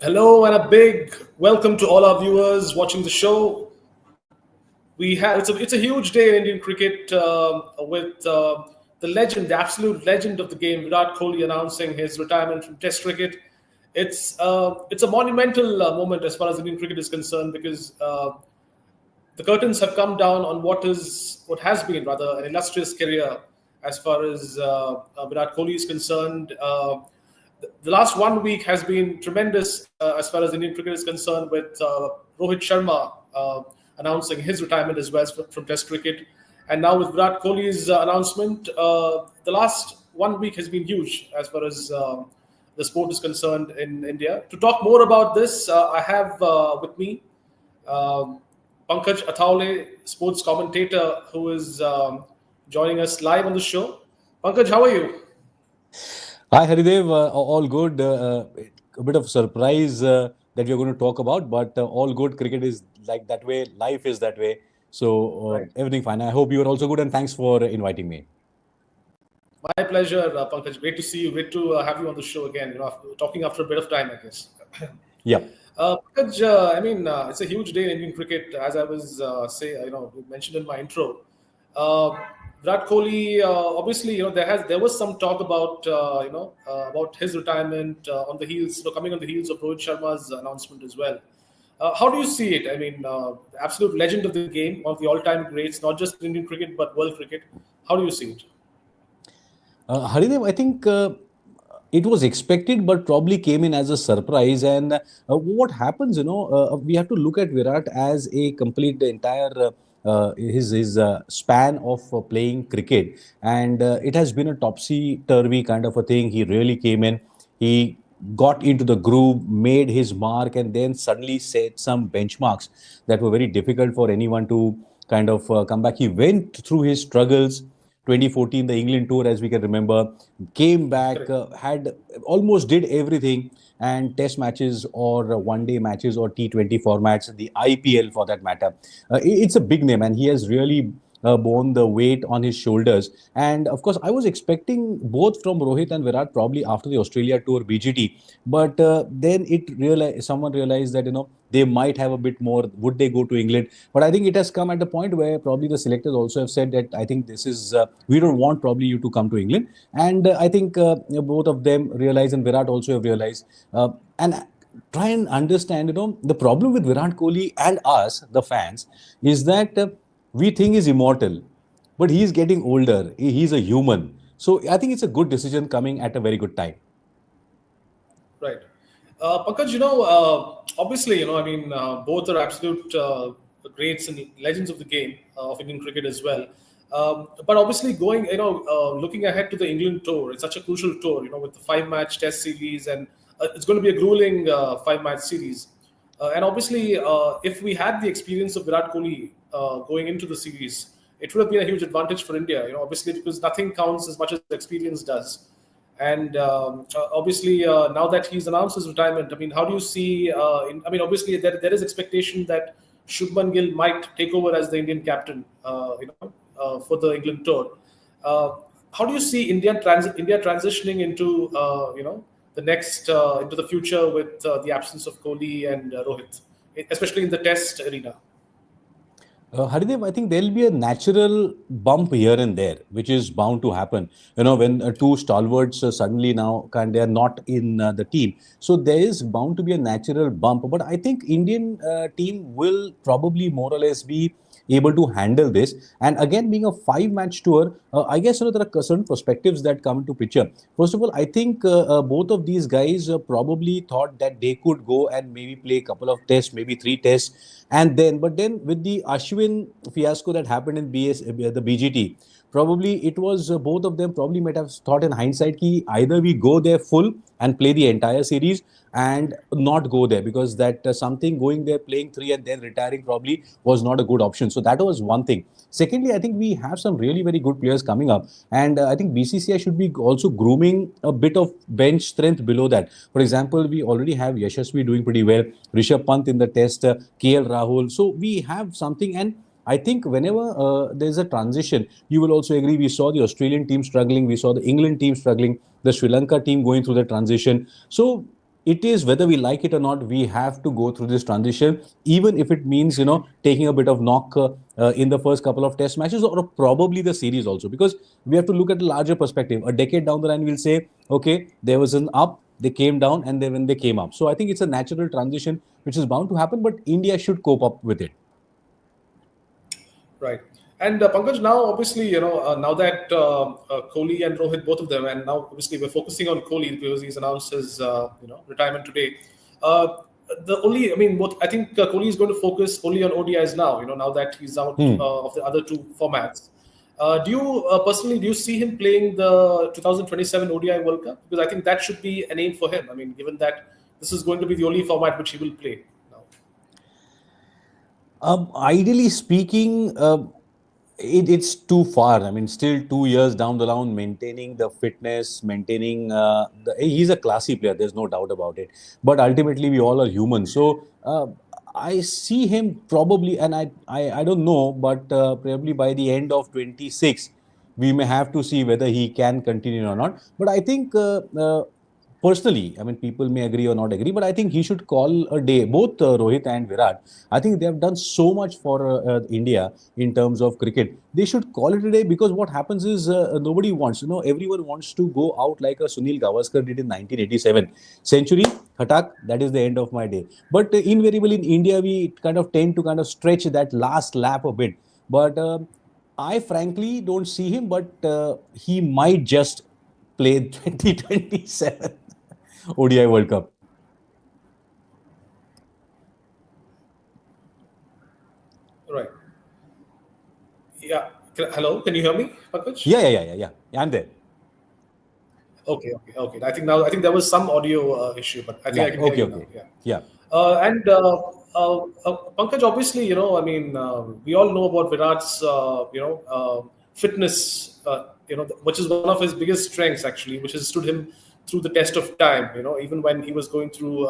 Hello and a big welcome to all our viewers watching the show. It's a huge day in Indian cricket with the legend, the absolute legend of the game, Virat Kohli announcing his retirement from Test cricket. It's a monumental moment as far as Indian cricket is concerned because the curtains have come down on what has been rather an illustrious career as far as Virat Kohli is concerned. The last 1 week has been tremendous as far as Indian cricket is concerned, with Rohit Sharma announcing his retirement as well from Test cricket, and now with Virat Kohli's announcement, the last 1 week has been huge as far as the sport is concerned in India. To talk more about this, I have with me Pankaj Athavle, sports commentator, who is joining us live on the show. Pankaj, how are you? Hi, Haridev. All good. A bit of surprise that we're going to talk about, but all good. Cricket is like that way. Life is that way. So Right. everything fine. I hope you are also good, and thanks for inviting me. My pleasure, Pankaj. Great to see you. Great to have you on the show again. Talking after a bit of time, I guess. Yeah. Pankaj, it's a huge day in Indian cricket, as I was mentioned in my intro. Uh, Virat Kohli, obviously, there was some talk about about his retirement on the heels, coming on the heels of Rohit Sharma's announcement as well. How do you see it? I mean, absolute legend of the game, one of the all-time greats, not just in Indian cricket but world cricket. How do you see it? Haridev, I think it was expected, but probably came in as a surprise. And what happens, we have to look at Virat as a complete entire his span of playing cricket, and it has been a topsy turvy kind of a thing. He really came in. He got into the groove, made his mark, and then suddenly set some benchmarks that were very difficult for anyone to kind of come back. He went through his struggles. 2014, the England tour, as we can remember, came back, Correct. had almost did everything, and test matches or one-day matches or T20 formats, the IPL for that matter. It's a big name, and he has really borne the weight on his shoulders. And of course, I was expecting both from Rohit and Virat probably after the Australia tour BGT, but then someone realized that they might have a bit more. Would they go to England? But I think it has come at a point where probably the selectors also have said that I think this is we don't want probably you to come to England, and I think both of them realize, and Virat also have realized, and try and understand. The problem with Virat Kohli and us, the fans, is that we think he's immortal, but he's getting older. He's a human, so I think it's a good decision coming at a very good time. Right. Pankaj, obviously, both are absolute greats and legends of the game of Indian cricket as well. But obviously, looking ahead to the England tour, it's such a crucial tour, with the five-match Test series, and it's going to be a grueling five-match series. And obviously, if we had the experience of Virat Kohli going into the series, it would have been a huge advantage for India. Obviously, because nothing counts as much as experience does. And obviously, now that he's announced his retirement, I mean, how do you see? Obviously, there is expectation that Shubman Gill might take over as the Indian captain, for the England tour. Uh, how do you see India transitioning into the next into the future with the absence of Kohli and Rohit, especially in the Test arena? Haridev, I think there'll be a natural bump here and there, which is bound to happen. When two stalwarts suddenly now they are not in the team, so there is bound to be a natural bump. But I think Indian team will probably more or less be able to handle this. And again, being a five-match tour, I guess there are certain perspectives that come into picture. First of all, I think both of these guys probably thought that they could go and maybe play a couple of tests, maybe three tests, and but then with the Ashwin fiasco that happened in the BGT, probably it was both of them probably might have thought in hindsight ki either we go there full and play the entire series, and not go there, because that something going there playing three and then retiring probably was not a good option. So that was one thing. Secondly, I think we have some really very good players coming up, and I think BCCI should be also grooming a bit of bench strength below that. For example, we already have Yashasvi doing pretty well, Rishabh Pant in the test, KL Rahul. So we have something, and I think whenever there's a transition, you will also agree. We saw the Australian team struggling, we saw the England team struggling, the Sri Lanka team going through the transition. So it is, whether we like it or not, we have to go through this transition, even if it means, taking a bit of knock in the first couple of test matches, or probably the series also, because we have to look at the larger perspective. A decade down the line, we'll say, okay, there was an up, they came down, and then when they came up. So I think it's a natural transition which is bound to happen, but India should cope up with it. Right. And Pankaj, now obviously, now that Kohli and Rohit, both of them, and now obviously we're focusing on Kohli because he's announced his, retirement today. Uh, I mean, I think Kohli is going to focus only on ODIs now. Now that he's out Hmm. of the other two formats. Do you see him playing the 2027 ODI World Cup? Because I think that should be an aim for him. I mean, given that this is going to be the only format which he will play now. Ideally speaking, it's too far. I mean, still 2 years down the line, maintaining the fitness, maintaining he's a classy player. There's no doubt about it. But ultimately, we all are human. So I see him probably, and I don't know, but probably by the end of 26, we may have to see whether he can continue or not. But I think personally, I mean, people may agree or not agree, but I think he should call a day. Both Rohit and Virat, I think they have done so much for India in terms of cricket. They should call it a day, because what happens is nobody wants, everyone wants to go out like a Sunil Gavaskar did in 1987. Century, hatak, that is the end of my day. But invariably in India, we kind of tend to kind of stretch that last lap a bit. But I frankly don't see him, but he might just play 2027 ODI World Cup. Right. Yeah. Hello, can you hear me, Pankaj? Yeah, I'm there. Okay. I think there was some audio issue, but I think Yeah, I can hear okay, you now. okay. Yeah. Yeah, And Pankaj, obviously, I mean, we all know about Virat's, fitness, which is one of his biggest strengths, actually, which has stood him through the test of time. Even when he was going through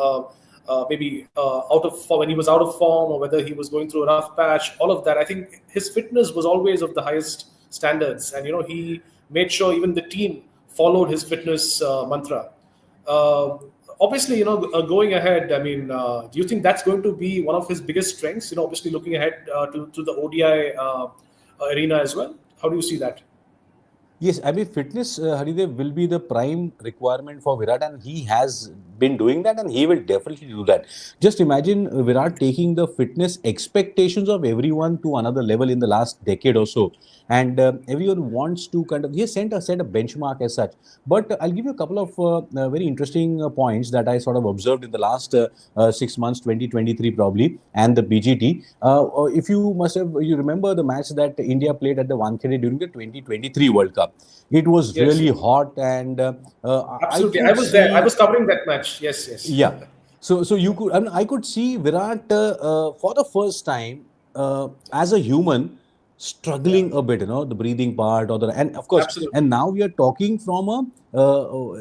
maybe when he was out of form, or whether he was going through a rough patch, all of that. I think his fitness was always of the highest standards, and he made sure even the team followed his fitness mantra. Uh, Obviously, going ahead, I mean, do you think that's going to be one of his biggest strengths? Obviously looking ahead to the ODI arena as well. How do you see that? yes, I mean, fitness, Haridev, will be the prime requirement for Virat, and he has been doing that, and he will definitely do that. Just imagine Virat taking the fitness expectations of everyone to another level in the last decade or so. And everyone wants to kind of, he has set a benchmark as such. But I'll give you a couple of very interesting points that I sort of observed in the last 6 months, 2023 probably, and the BGT. If you remember the match that India played at the Wankhede during the 2023 World Cup. It was Yes, really yes. hot, and I Absolutely. I could was there. I see, was covering that match. Yes, yes. yeah. So you could, I mean, I could see Virat for the first time as a human Yeah, struggling a bit, the breathing part, and of course, absolutely. and now we are talking from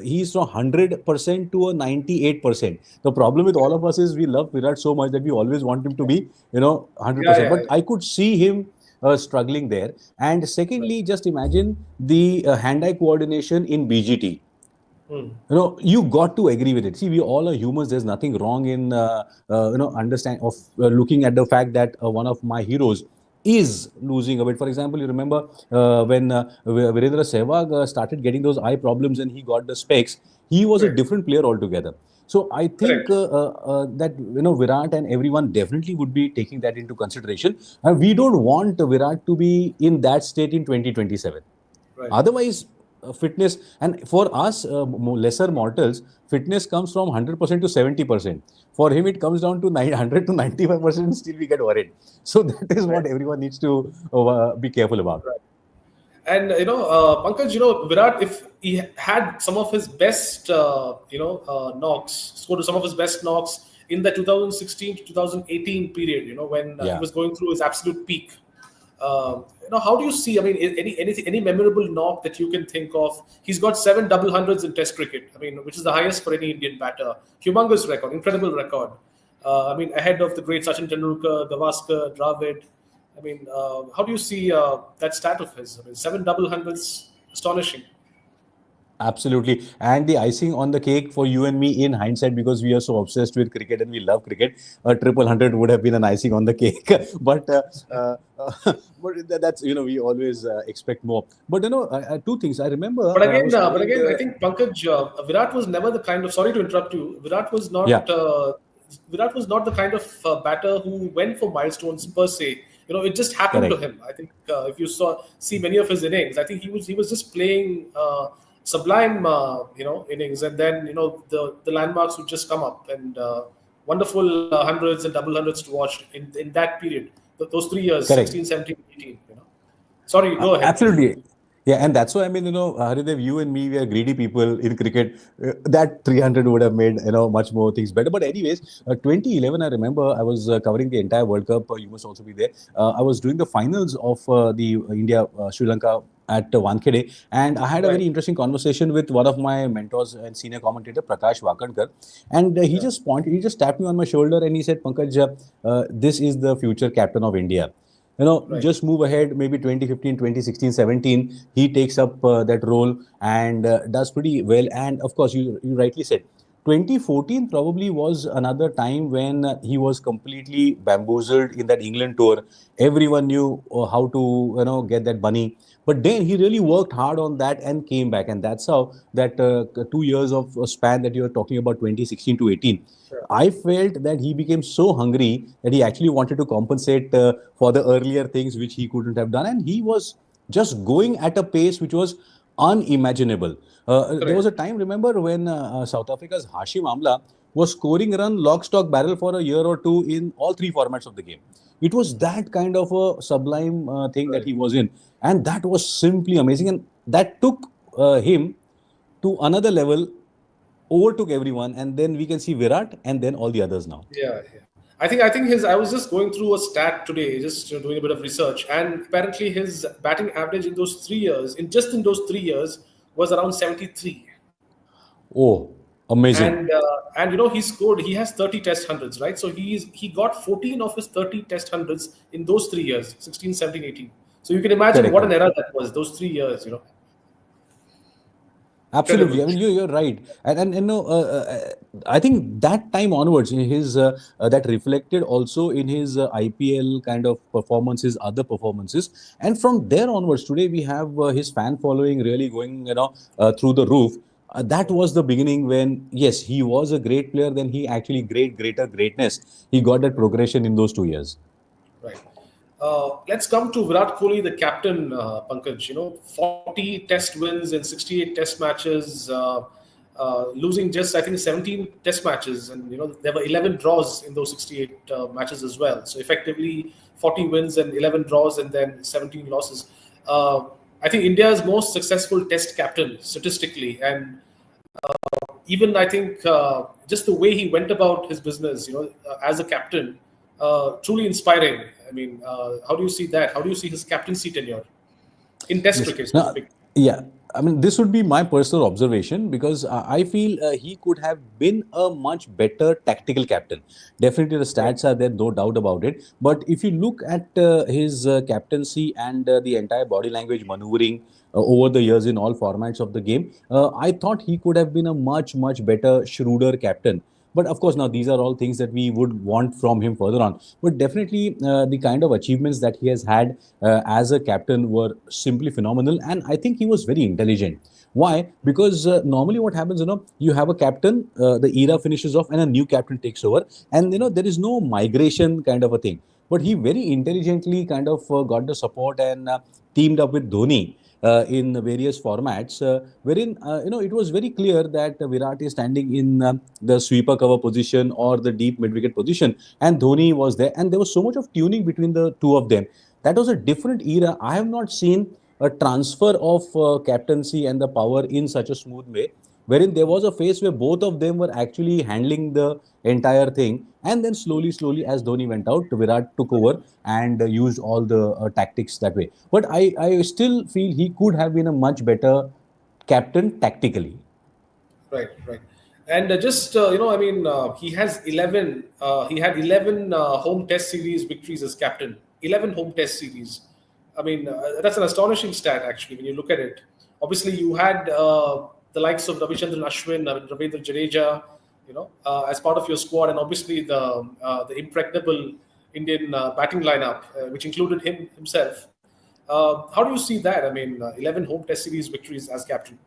he's from 100% to a 98%. The problem with all of us is we love Virat so much that we always want him to be, Yeah, 100%. yeah, But I could see him struggling there. And yeah. secondly, just imagine the hand-eye coordination in BGT. Hmm. You got to agree with it. See, we all are humans. There's nothing wrong in understand of looking at the fact that one of my heroes is losing a bit. For example, you remember when Virendra Sehwag started getting those eye problems and he got the specs. He was a Correct. different player altogether. So I think Correct. that Virat and everyone definitely would be taking that into consideration. And we don't want Virat to be in that state in 2027. Right. Otherwise, fitness, and for us lesser mortals, fitness comes from 100% to 70%. For him, it comes down to 900 to 95%. Still, we get worried. So that is Right. what everyone needs to be careful about. Right. And Pankaj, Virat, if he had some of his best, knocks, scored some of his best knocks in the 2016 to 2018 period, when he Yeah. was going through his absolute peak. How do you see? I mean, any memorable knock that you can think of? He's got seven double hundreds in Test cricket. I mean, which is the highest for any Indian batter. Humongous record, incredible record. I mean, ahead of the great Sachin Tendulkar, Gavaskar, Dravid. I mean, how do you see that stat of his? I mean, seven double hundreds, astonishing. Absolutely. And the icing on the cake for you and me in hindsight, because we are so obsessed with cricket and we love cricket, a triple hundred would have been an icing on the cake. but but that's, we always expect more. But, two things. I remember But I again, was but covering again, I the. think Pankaj, Virat was never the kind of. Sorry to interrupt you. Yeah, Virat was not the kind of batter who went for milestones per se. It just happened to correct. him. I think if you see many of his innings, I think he was just playing sublime, innings, and then the landmarks would just come up and wonderful hundreds and double hundreds to watch in that period. Those 3 years, Correct. 16, 17, 18. Sorry, go ahead. Absolutely. Yeah, and that's why, Haridev, you and me, we are greedy people in cricket. That 300 would have made, much more things better. But anyways, 2011, I remember I was covering the entire World Cup. You must also be there. I was doing the finals of the India Sri Lanka at Wankhede, and I had a Right. very interesting conversation with one of my mentors and senior commentator, Prakash Wakankar, and Yeah. he just tapped me on my shoulder and he said, Pankaj, this is the future captain of India. Right. Just move ahead, maybe 2015, 2016, 17, he takes up that role and does pretty well. And of course, you rightly said 2014 probably was another time when he was completely bamboozled in that England tour. Everyone knew how to get that bunny, but then he really worked hard on that and came back, and that's how that 2 years of span that you are talking about, 2016 to 18, Yeah. I felt that he became so hungry that he actually wanted to compensate for the earlier things which he couldn't have done. And he was just going at a pace which was unimaginable. There was Correct. a time, remember, when South Africa's Hashim Amla was scoring run lock, stock, barrel for a year or two in all three formats of the game. It was that kind of a sublime thing that Right. he was in. And that was simply amazing. And that took him to another level, overtook everyone, and then we can see Virat and then all the others now. Yeah. Yeah. I think his. I was just going through a stat today, just doing a bit of research, and apparently his batting average in those 3 years, in those 3 years, was around 73. Oh, amazing. And he scored. He has 30 test hundreds, right? So he got 14 of his 30 test hundreds in those 3 years, 16, 17, 18. So you can imagine Correct, what an correct. era that was. Those 3 years, Absolutely. incredible. I mean, you're right. And no, I think that time onwards, his that reflected also in his IPL kind of performances, other performances. And from there onwards, today we have his fan following really going, through the roof. That was the beginning when, yes, he was a great player. Then he actually greater greatness. He got that progression in those 2 years. Right. Let's come to Virat Kohli, the captain, Pankaj. 40 test wins in 68 test matches, losing just, I think, 17 test matches. And, there were 11 draws in those 68 matches as well. So effectively, 40 wins and 11 draws and then 17 losses. I think India's most successful test captain statistically. And even I think just the way he went about his business, as a captain, truly inspiring. I mean, how do you see that? How do you see his captaincy tenure in Test Yes. cricket Now, specifically? yeah. I mean, this would be my personal observation because I feel he could have been a much better tactical captain. Definitely, the Right. stats are there, no doubt about it. But if you look at his captaincy and the entire body language maneuvering over the years in all formats of the game, I thought he could have been a much better, shrewder captain. But of course, now these are all things that we would want from him further on. But definitely, the kind of achievements that he has had as a captain were simply phenomenal. And I think he was very intelligent. Why? Because normally what happens, you have a captain, the era finishes off, and a new captain takes over, and there is no migration kind of a thing. But he very intelligently kind of got the support and teamed up with Dhoni in various formats, wherein it was very clear that Virat is standing in the sweeper cover position or the deep mid wicket position, and Dhoni was there, and there was so much of tuning between the two of them. That was a different era. I have not seen a transfer of captaincy and the power in such a smooth way, wherein there was a phase where both of them were actually handling the entire thing. And then slowly, as Dhoni went out, Virat took over and used all the tactics that way. But I still feel he could have been a much better captain tactically. Right. Right. And just I mean, he has 11. He had 11 home Test series victories as captain. 11 home Test series. I mean, that's an astonishing stat actually when you look at it. Obviously, you had the likes of Ravichandran Ashwin, Ravindra Jadeja, as part of your squad, and obviously the impregnable Indian batting lineup, which included him himself. How do you see that? I mean, 11 home Test series victories as captain.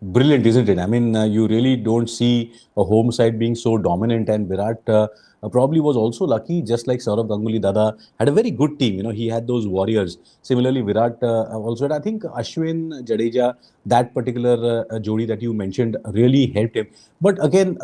Brilliant, isn't it? I mean, you really don't see a home side being so dominant, and Virat probably was also lucky, just like Saurav Ganguly Dada had a very good team. He had those warriors. Similarly, Virat also had, I think, Ashwin, Jadeja, that particular jodi that you mentioned really helped him. But again,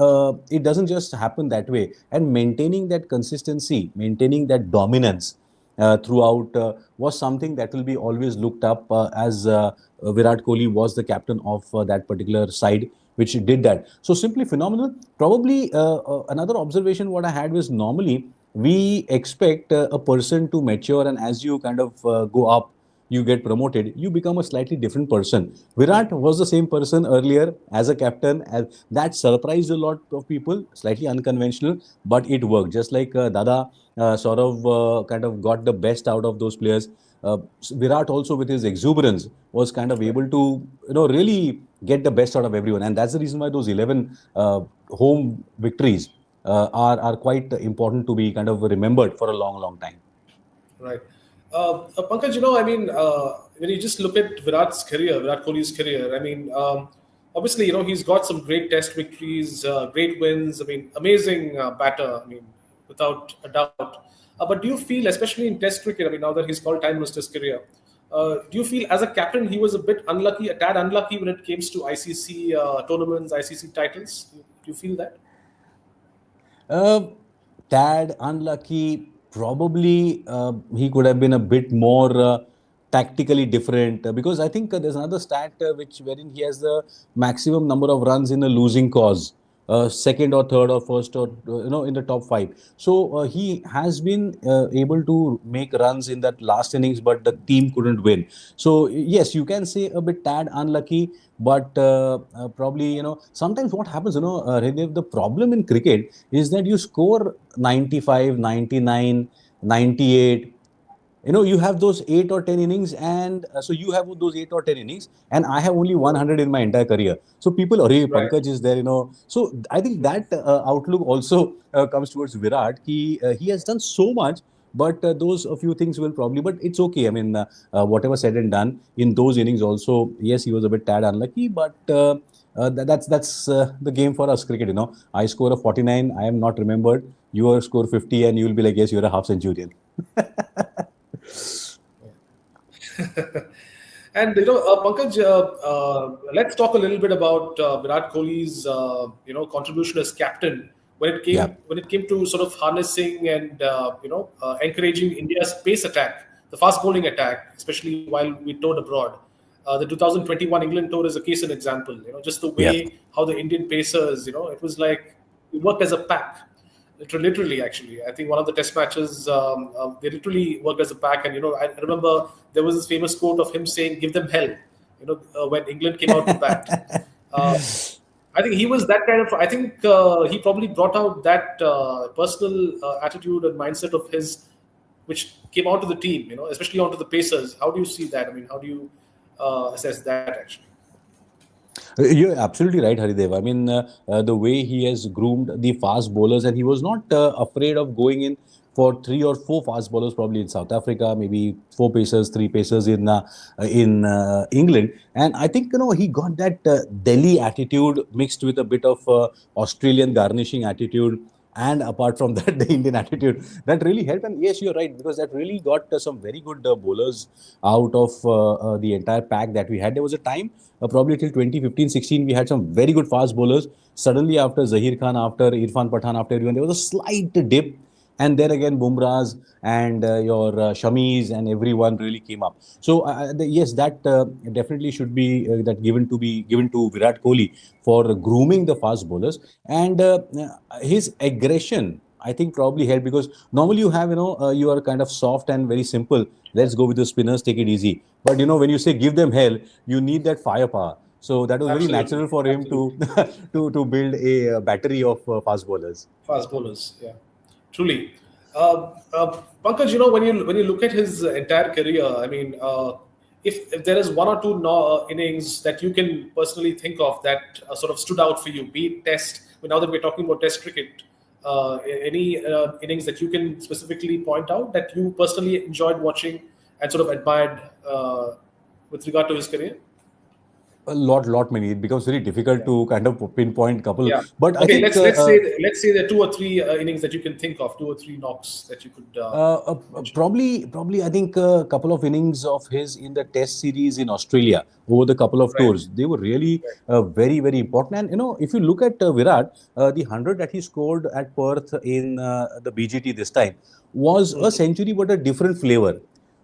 it doesn't just happen that way. And maintaining that consistency, maintaining that dominance throughout was something that will be always looked up as Virat Kohli was the captain of that particular side, which did that. So simply phenomenal. Probably another observation what I had was normally we expect a person to mature, and as you kind of go up, you get promoted, you become a slightly different person. Virat was the same person earlier as a captain. That surprised a lot of people, slightly unconventional, but it worked. Just like Dada sort of kind of got the best out of those players. Uh, Virat also, with his exuberance, was kind of able to really get the best out of everyone, and that's the reason why those 11 home victories are quite important to be kind of remembered for a long, long time. Right. Pankaj, I mean, when you just look at Virat Kohli's career, I mean, obviously, he's got some great Test victories, great wins. I mean, amazing batter. I mean, without a doubt. But do you feel, especially in Test cricket, I mean, now that he's called time lost his career, do you feel as a captain he was a bit unlucky, a tad unlucky when it came to ICC tournaments, ICC titles? Do you feel that? Uh, Tad unlucky. Probably he could have been a bit more tactically different because I think there's another stat which wherein he has the maximum number of runs in a losing cause, second or third or first or in the top five. So he has been able to make runs in that last innings, but the team couldn't win. So yes, you can say a bit Tad unlucky, but probably sometimes what happens, Haridev, the problem in cricket is that you score 95, 99, 98. You have those 8 or 10 innings, and so you have those 8 or 10 innings, and I have only 100 in my entire career. So people, Arey, Right. Pankaj is there. So I think that outlook also comes towards Virat. He has done so much, but those a few things will probably. But it's okay. I mean, whatever said and done in those innings, also yes, he was a bit tad unlucky, but. That's the game for us cricket. I score a 49. I am not remembered. You score 50, and you will be like, yes, you're a half centurion. And Pankaj, let's talk a little bit about Virat Kohli's contribution as captain Yeah. when it came to sort of harnessing and encouraging India's pace attack, the fast bowling attack, especially while we toured abroad. The 2021 England tour is a case in example. Just the Yeah. way how the Indian pacers, it was like we worked as a pack. Literally, actually, I think one of the test matches, they literally worked as a pack. And I remember there was this famous quote of him saying, "Give them hell." When England came out to bat. Uh, I think he was that kind of. I think he probably brought out that personal attitude and mindset of his, which came out to the team. Especially onto the pacers. How do you see that? I mean, how do you assess that actually? You're absolutely right, Haridev. I mean, the way he has groomed the fast bowlers, and he was not afraid of going in for three or four fast bowlers, probably in South Africa, maybe four pacers, three pacers in England. And I think he got that Delhi attitude mixed with a bit of Australian garnishing attitude. And apart from that, the Indian attitude that really helped. And yes, you're right, because that really got some very good bowlers out of the entire pack that we had. There was a time, probably till 2015-16, we had some very good fast bowlers. Suddenly, after Zahir Khan, after Irfan Pathan, after everyone, there was a slight dip. And then again, Bumrahs and your Shamis and everyone really came up. So yes, that definitely should be given to Virat Kohli for grooming the fast bowlers, and his aggression, I think, probably helped, because normally you have you are kind of soft and very simple. Let's go with the spinners, take it easy. But when you say give them hell, you need that firepower. So that was very natural Absolutely, for him to absolutely. to build a battery of fast bowlers. Fast bowlers, yeah, truly. Pankaj, when you look at his entire career, I mean, if there is one or two innings that you can personally think of that sort of stood out for you, be it Test. Now that we're talking about Test cricket, any innings that you can specifically point out that you personally enjoyed watching and sort of admired with regard to his career? A lot many. It becomes very difficult Yeah. to kind of pinpoint couple. Yeah. But I Okay. think Let's say there are two or three innings that you can think of, two or three knocks that you could mention. probably I think a couple of innings of his in the Test series in Australia over the couple of Right. tours, they were really Right. very important. And if you look at Virat, the 100 that he scored at Perth in the BGT this time was a century, but a different flavor.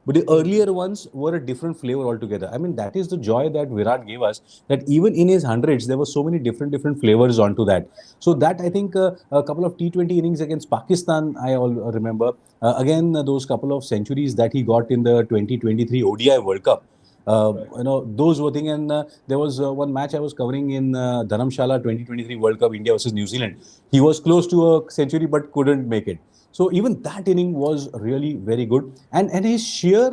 But the earlier ones were a different flavor altogether. I mean, that is the joy that Virat gave us. That even in his hundreds, there were so many different flavors onto that. So that I think a couple of T20 innings against Pakistan, I all remember. Again, those couple of centuries that he got in the 2023 ODI World Cup. Right. Those were things. And there was one match I was covering in Dharamshala 2023 World Cup, India versus New Zealand. He was close to a century but couldn't make it. So even that inning was really very good, and his sheer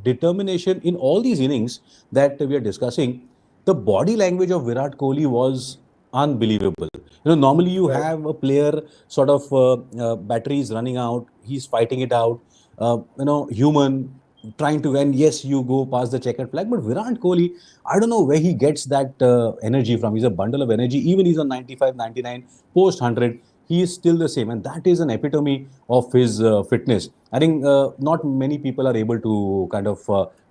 determination in all these innings that we are discussing, the body language of Virat Kohli was unbelievable. Normally you Right. have a player sort of batteries running out, he's fighting it out, human trying to, and yes, you go past the checkered flag. But Virat Kohli, I don't know where he gets that energy from. He's a bundle of energy. Even he's on 95, 99, post 100, he is still the same. And that is an epitome of his fitness. I think not many people are able to kind of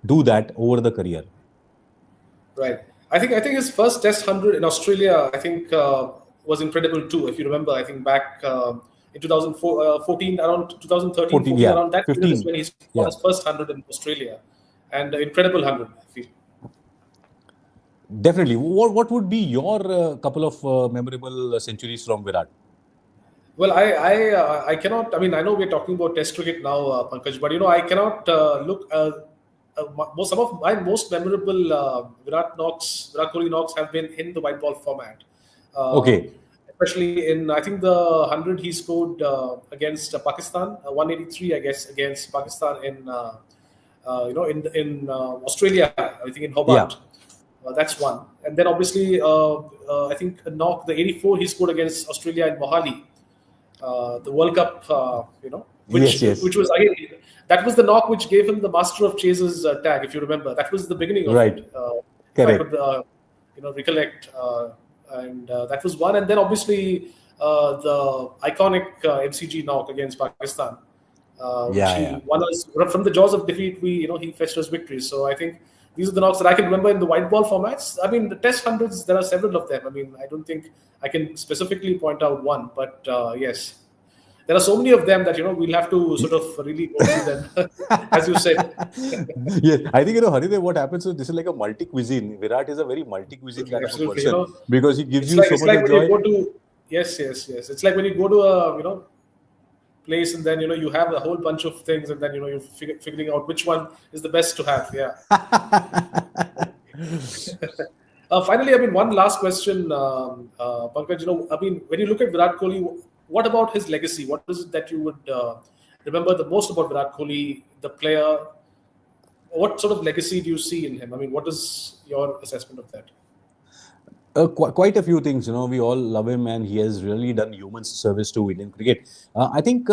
do that over the career. Right. I think his first Test 100 in Australia, I think, was incredible too. If you remember, I think back in 2014, around 2013, 14, 14, yeah, around that period is 15, when he scored yeah. his first 100 in Australia, and incredible 100. I feel. Definitely. What would be your couple of memorable centuries from Virat? Well, I cannot. I mean, I know we're talking about Test cricket now, Pankaj, but I cannot look. Some of my most memorable Virat Kohli knocks have been in the white ball format. Uh, Okay. Especially in, I think, the 100 he scored against Pakistan, 183, I guess, against Pakistan in Australia. I think in Yeah. Hobart. That's one. And then obviously, I think a knock, the 84 he scored against Australia in Mohali, the World Cup, Yes, yes. which was again, that was the knock which gave him the Master of Chases tag, if you remember. That was the beginning of Right. it, if I Correct. could, recollect. And that was one. And then obviously the iconic MCG knock against Pakistan, which Yeah, he yeah. won us from the jaws of defeat. He fetched us victories. So I think these are the knocks that I can remember in the white ball formats. I mean, the Test hundreds, there are several of them. I mean, I don't think I can specifically point out one, but yes, there are so many of them that we'll have to sort of really go through them, as you said. Yeah, I think Haridev, what happens is this is like a multi cuisine. Virat is a very multi cuisine Absolutely, kind of a absolutely. person because he gives It's you like so it's much like of when you joy. go to yes, yes, yes. It's like when you go to a place, and then you have a whole bunch of things, and then you're figuring out which one is the best to have. Yeah. Finally, I mean, one last question, Pankaj. I mean, when you look at Virat Kohli, what about his legacy? What is it that you would remember the most about Virat Kohli, the player? What sort of legacy do you see in him? I mean, what is your assessment of that? Quite a few things. We all love him, and he has really done human service to Indian cricket. I think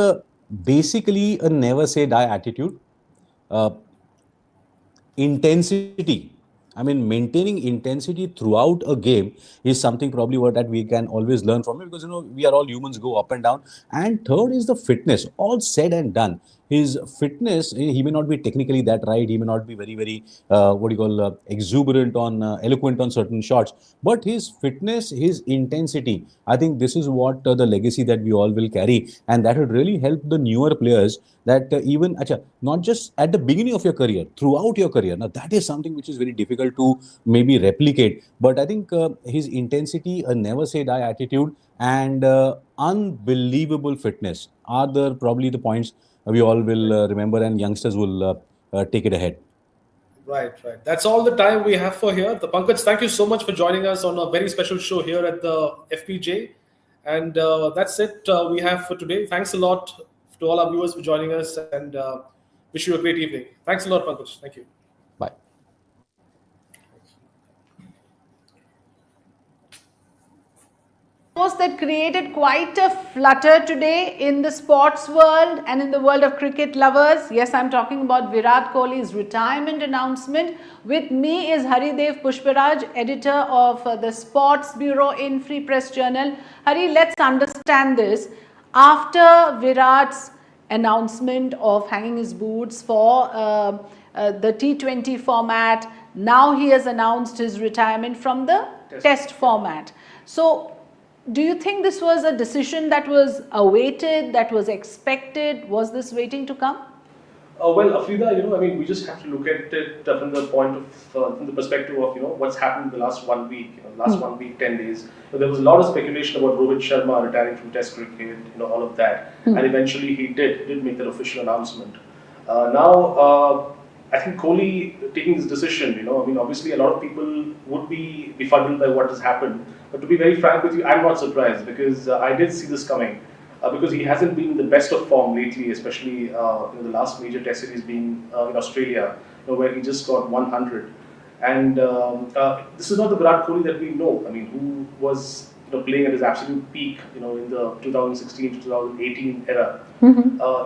basically a never say die attitude, uh, intensity. I mean, maintaining intensity throughout a game is something probably what that we can always learn from it, because we are all humans, go up and down. And third is the fitness. All said and done, his fitness, he may not be technically that right, he may not be very what do you call exuberant on eloquent on certain shots, but his fitness, his intensity, I think this is what the legacy that we all will carry, and that would really help the newer players, that even acha, not just at the beginning of your career, throughout your career. Now that is something which is very difficult to maybe replicate, but I think his intensity, a never say die attitude, and unbelievable fitness are the probably the points we all will remember, and youngsters will take it ahead. Right, right. That's all the time we have for here. The Pankaj, thank you so much for joining us on a very special show here at the FPJ. And that's it we have for today. Thanks a lot to all our viewers for joining us, and wish you a great evening. Thanks a lot, Pankaj. Thank you. Bye. That created quite a flutter today in the sports world and in the world of cricket lovers. Yes, I'm talking about Virat Kohli's retirement announcement. With me is Haridev Pushparaj, editor of the Sports Bureau in Free Press Journal. Hari, let's understand this. After Virat's announcement of hanging his boots for the T20 format, now he has announced his retirement from the test format. So, do you think this was a decision that was awaited, that was expected? Was this waiting to come? Well, Afrida, I mean, we just have to look at it from the point of, from the perspective of, what's happened in the last 1 week, last 1 week, 10 days. So there was a lot of speculation about Rohit Sharma retiring from Test cricket, all of that. And eventually he did make that official announcement. Now, I think Kohli taking this decision, I mean, obviously a lot of people would be befuddled by what has happened. But to be very frank with you, I'm not surprised because I did see this coming. Because he hasn't been in the best of form lately, especially the last major Test series being in Australia, where he just got 100. And this is not the Virat Kohli that we know. I mean, who was playing at his absolute peak, in the 2016 to 2018 era.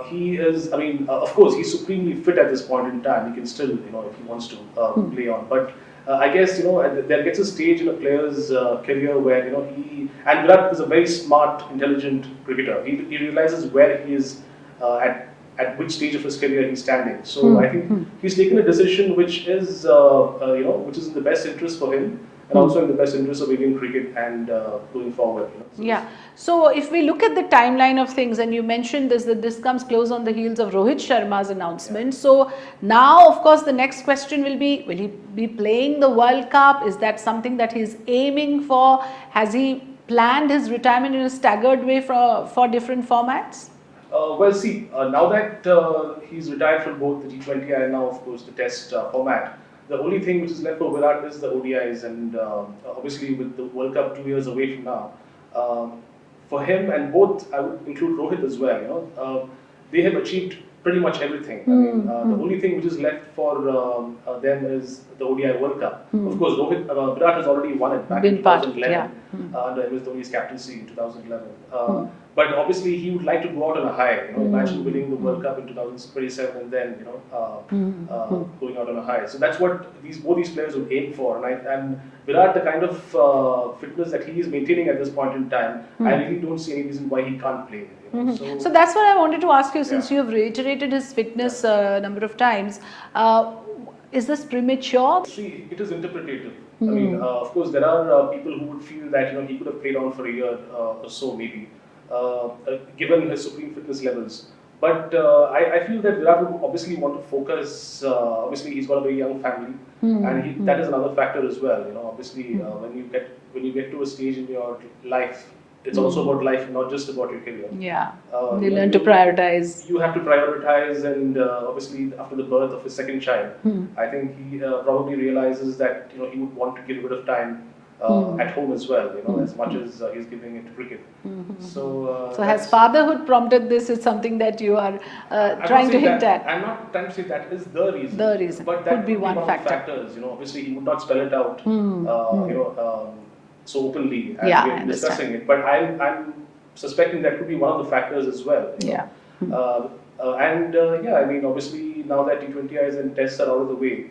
He is, I mean, of course, he's supremely fit at this point in time. He can still, if he wants to, play on. But I guess, there gets a stage in a player's career where, and Virat is a very smart, intelligent cricketer. He realizes where he is at which stage of his career he's standing. So I think he's taken a decision which is, which is in the best interest for him and also in the best interest of Indian cricket and going forward. So yeah. So if we look at the timeline of things, and you mentioned this, that this comes close on the heels of Rohit Sharma's announcement. Yeah. So now, of course, the next question will he be playing the World Cup? Is that something that he's aiming for? Has he planned his retirement in a staggered way for different formats? Well, see, now that he's retired from both the T20 and now, of course, the Test format, the only thing which is left for Virat is the ODIs, and obviously with the World Cup 2 years away from now, for him and both, I would include Rohit as well, they have achieved pretty much everything. I mean, the only thing which is left for them is the ODI World Cup. Of course, Virat has already won it back in 2011 under MS Dhoni's captaincy in 2011. But obviously, he would like to go out on a high. Imagine winning the World Cup in 2027 and then going out on a high. So that's what both these players would aim for. And Virat, the kind of fitness that he is maintaining at this point in time, I really don't see any reason why he can't play. So that's what I wanted to ask you, since you have reiterated his fitness a number of times. Is this premature? See, it is interpretative. I mean, of course, there are people who would feel that he could have played on for a year or so, maybe, given his supreme fitness levels. But I feel that Virat would obviously want to focus. Obviously, he's got a very young family, and that is another factor as well. Obviously, when you get to a stage in your life, it's also about life, not just about your career. Yeah, you learn to prioritize. You have to prioritize, and obviously after the birth of his second child, I think he probably realizes that he would want to give a bit of time at home as well, as much as he's giving it to cricket. So has fatherhood prompted this? Is something that you are trying to hint at? I'm not trying to say that is the reason. The reason, but that could be one factor. Factors. Obviously he would not spell it out. So openly as we're discussing it, but I'm suspecting that could be one of the factors as well. Yeah. I mean, obviously now that T20Is and tests are out of the way,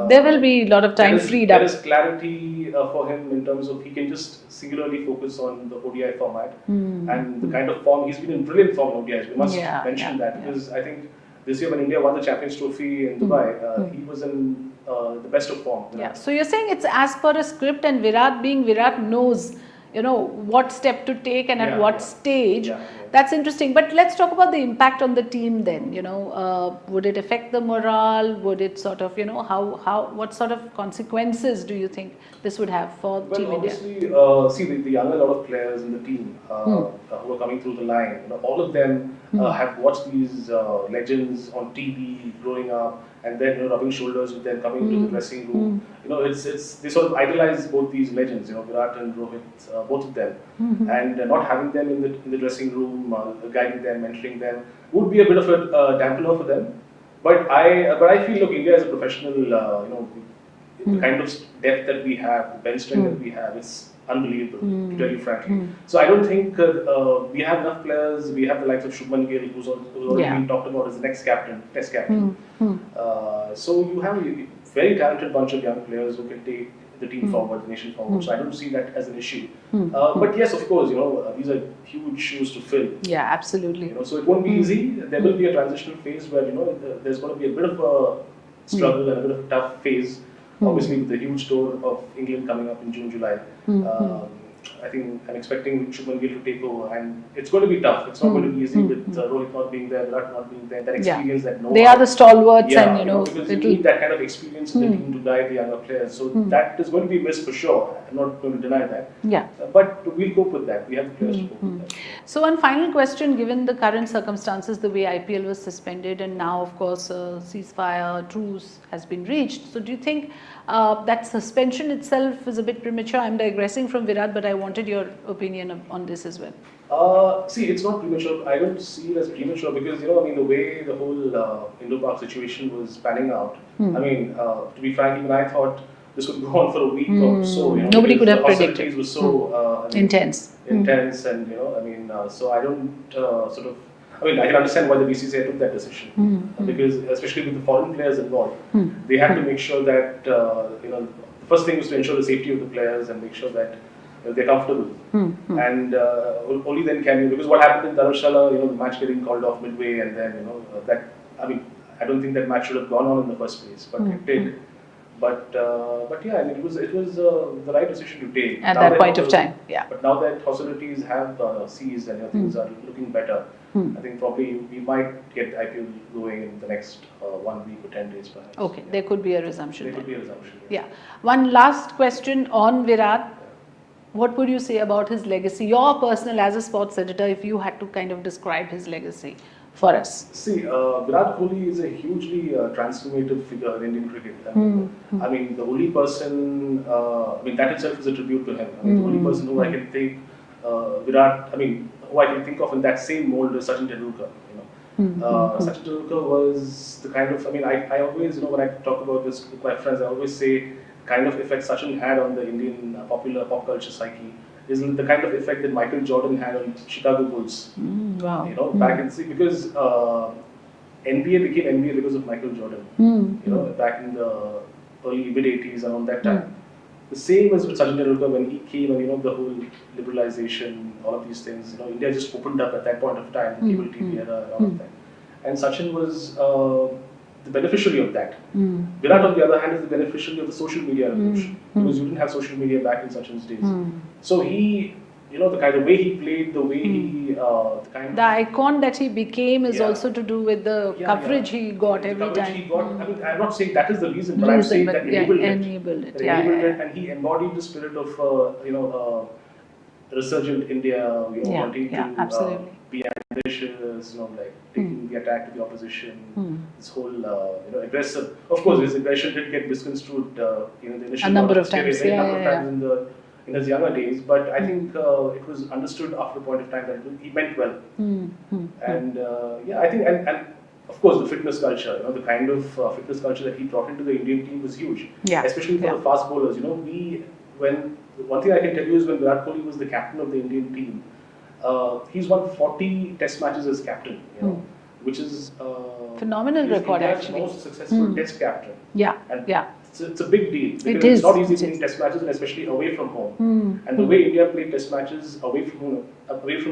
there will be a lot of time freed up. There is clarity for him in terms of he can just singularly focus on the ODI format and the kind of form he's been in. Brilliant form in ODIs. We must mention that because I think this year when India won the Champions Trophy in Dubai, he was in the best of form. Yeah. So you're saying it's as per a script, and Virat being Virat knows, what step to take and at what stage. That's interesting. But let's talk about the impact on the team then. Would it affect the morale? Would it sort of, what sort of consequences do you think this would have for Team India? See, the younger lot of players in the team who are coming through the line, all of them have watched these legends on TV growing up, and then rubbing shoulders with them, coming into the dressing room. They sort of idolize both these legends, Virat and Rohit, both of them, and not having them in the dressing room, guiding them, mentoring them, would be a bit of a dampener for them. But I feel, look, India is a professional, the kind of depth that we have, the bench strength that we have, unbelievable, to tell you frankly. So I don't think we have enough players. We have the likes of Shubman Gill, who's already been talked about as the next captain, test captain. So you have a very talented bunch of young players who can take the team forward, the nation forward. So I don't see that as an issue. But yes, of course, these are huge shoes to fill. Yeah, absolutely. So it won't be easy. There will be a transitional phase where there's going to be a bit of a struggle and a bit of a tough phase. Obviously, with the huge tour of England coming up in June, July. I think I'm expecting Shubman Gill to take over, and it's going to be tough. It's not going to be easy with Rohit not being there, Virat not being there. That experience, that know-how. They are the stalwarts, and because you need that kind of experience in the team to guide the younger players. So that is going to be missed for sure. I'm not going to deny that. Yeah. But we'll cope with that. We have the players to cope with that. So one final question: given the current circumstances, the way IPL was suspended, and now of course ceasefire, truce has been reached. So do you think that suspension itself is a bit premature? I'm digressing from Virat, but I wanted your opinion on this as well. See, it's not premature. I don't see it as premature because, the way the whole Indo-Pak situation was panning out, to be frank, even I thought this would go on for a week or so. Nobody could have predicted. The hostilities were so intense. Intense, and, so I don't I can understand why the BCCI took that decision because, especially with the foreign players involved, they had to make sure that, the first thing was to ensure the safety of the players and make sure that they're comfortable. And only then can you, because what happened in Dharamshala, the match getting called off midway, and then, I don't think that match should have gone on in the first place, but it did. But yeah, it was the right decision to take At that point of time. Yeah. But now that hostilities have ceased and things are looking better, I think probably we might get IPL going in the next 1 week or 10 days perhaps. Okay, there could be a resumption. There could be a resumption. Yeah. One last question on Virat. What would you say about his legacy? Your personal, as a sports editor, if you had to kind of describe his legacy for us. See, Virat Kohli is a hugely transformative figure in Indian cricket. The only person, that itself is a tribute to him. The only person who I can think, who I can think of in that same mold is Sachin Tendulkar. Sachin Tendulkar was the kind of, I always, when I talk about this with my friends, I always say the kind of effect Sachin had on the Indian popular pop culture psyche is the kind of effect that Michael Jordan had on Chicago Bulls. Wow. Back in because NBA became NBA because of Michael Jordan. Back in the early mid 80s, around that time. The same as with Sachin Tendulkar when he came, and the whole liberalization, all of these things. India just opened up at that point of time, the cable TV era, and all of that. And Sachin was the beneficiary of that. Virat, on the other hand, is the beneficiary of the social media revolution because you didn't have social media back in Sachin's days. So he, the kind of way he played, the way he, the icon that he became is also to do with the coverage he got every time. He got, I'm not saying that is the reason, but I'm saying that enabled it. And he embodied the spirit of, resurgent India, wanting to be ambitious, taking the attack to the opposition, this whole, aggressive. Of course, his aggression did get misconstrued, in the initial a number of times, in his younger days, but I think it was understood after a point of time that he meant well. And I think, and of course, the fitness culture, the kind of fitness culture that he brought into the Indian team was huge, especially for the fast bowlers. One thing I can tell you is when Virat Kohli was the captain of the Indian team, he's won 40 test matches as captain, which is phenomenal record, India's actually. most successful test captain. It's a big deal because it's not easy winning test matches, and especially away from home. And the way India played test matches away from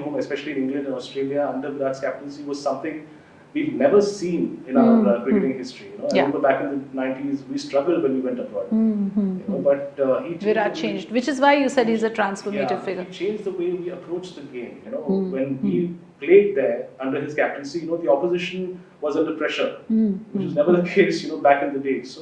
home, especially in England and Australia under Virat's captaincy, was something we've never seen in our cricketing history. I remember back in the 90s, we struggled when we went abroad. But Virat changed, which is why you said he's a transformative figure. He changed the way we approached the game. When we played there under his captaincy, the opposition was under pressure, which was never the case, back in the day. So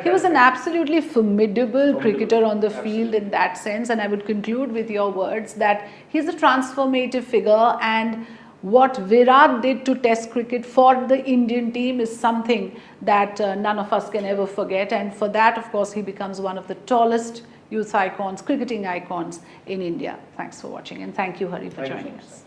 he was an absolutely formidable cricketer on the field in that sense, and I would conclude with your words that he's a transformative figure, and what Virat did to Test cricket for the Indian team is something that none of us can ever forget, and for that, of course, he becomes one of the tallest youth icons, cricketing icons in India. Thanks for watching, and thank you, Hari, for joining us.